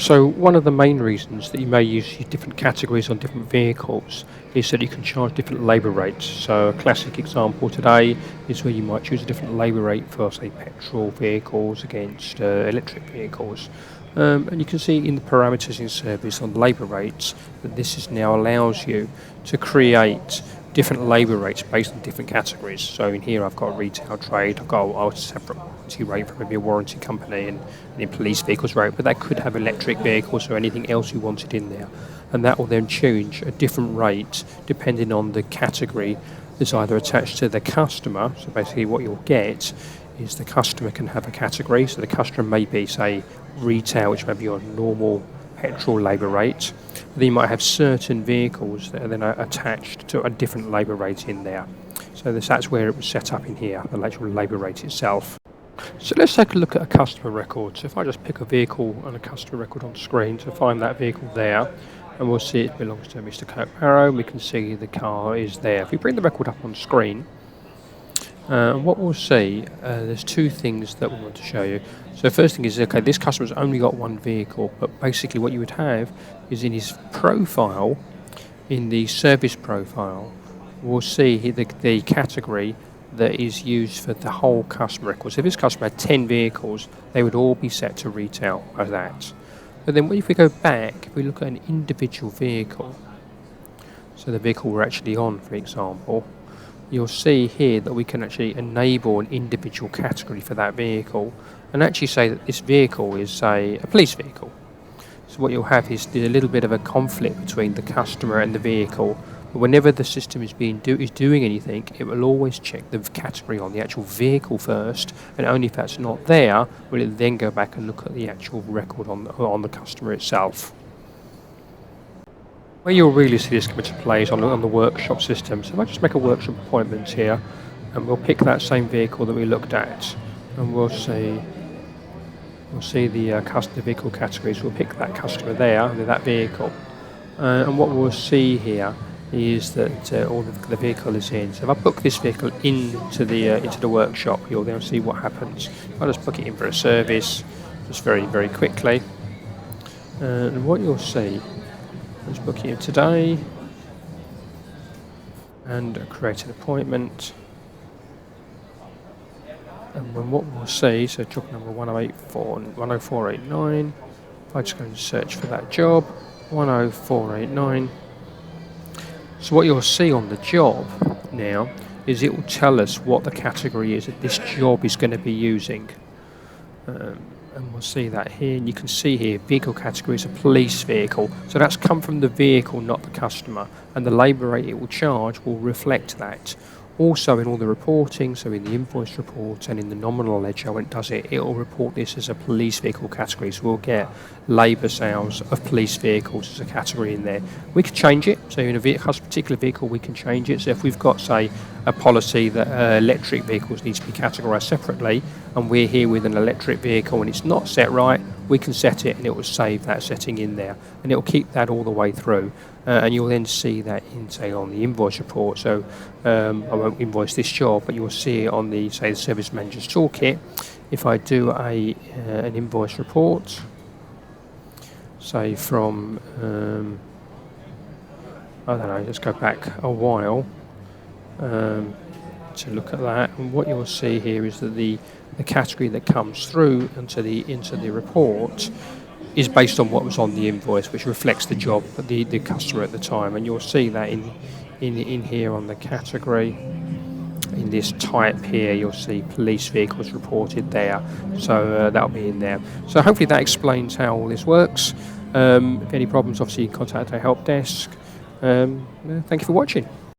So one of the main reasons that you may use different categories on different vehicles is that you can charge different labour rates. So a classic example today is where you might choose a different labour rate for, say, petrol vehicles against electric vehicles. And you can see in the parameters in service on labour rates that this now allows you to create different labour rates based on different categories. So in here I've got a retail trade, I've got a separate warranty rate from maybe a warranty company and in police vehicles rate, but that could have electric vehicles or anything else you wanted in there. And that will then change a different rate depending on the category that's either attached to the customer. So basically what you'll get is the customer can have a category. So the customer may be, say, retail, which may be your normal petrol labour rate. Then you might have certain vehicles that are then attached to a different labour rate in there. So that's where it was set up in here, the actual labour rate itself. So let's take a look at a customer record. So if I just pick a vehicle and a customer record on screen to find that vehicle there, and we'll see it belongs to Mr. Kirk Barrow, and we can see the car is there. If we bring the record up on screen, what we'll see, there's two things that we want to show you. So first thing is, okay, this customer's only got one vehicle, but basically what you would have is in his profile, in the service profile, we'll see here the category that is used for the whole customer record. So if this customer had 10 vehicles, they would all be set to retail as that. But then if we go back, if we look at an individual vehicle, so the vehicle we're actually on, for example, you'll see here that we can actually enable an individual category for that vehicle and actually say that this vehicle is, say, a police vehicle. So what you'll have is a little bit of a conflict between the customer and the vehicle. But whenever the system is doing anything, it will always check the category on the actual vehicle first, and only if that's not there will it then go back and look at the actual record on the customer itself. Where you'll really see this come into play is on the workshop system. So if I just make a workshop appointment here, and we'll pick that same vehicle that we looked at, and we'll see the vehicle categories. We'll pick that customer there with that vehicle, and what we'll see here is that all the vehicle is in. So if I book this vehicle into the workshop, you'll then see what happens. I'll just book it in for a service, just very, very quickly, and what you'll see. Let's book it in today and create an appointment. And then what we'll see, so job number 10489, if I just go and search for that job, 10489. So what you'll see on the job now is it will tell us what the category is that this job is going to be using. And we'll see that here, and you can see here vehicle category is a police vehicle, so that's come from the vehicle, not the customer, and the labour rate it will charge will reflect that. Also in all the reporting, so in the invoice report and in the nominal ledger when it does it, it will report this as a police vehicle category, so we'll get labour sales of police vehicles as a category in there. We can change it, so in a particular vehicle we can change it. So if we've got, say, a policy that electric vehicles need to be categorised separately, and we're here with an electric vehicle and it's not set right, we can set it and it will save that setting in there, and it will keep that all the way through. And you'll then see that in, say, on the invoice report. So I won't invoice this job, but you'll see it on the, say, the Service Manager's Toolkit. If I do an invoice report, say from, I don't know, let's go back a while to look at that. And what you'll see here is that the category that comes through into the report is based on what was on the invoice, which reflects the job, the customer at the time. And you'll see that in here on the category, in this type here, you'll see police vehicles reported there. So that'll be in there. So hopefully that explains how all this works. If any problems, obviously contact our help desk. Thank you for watching.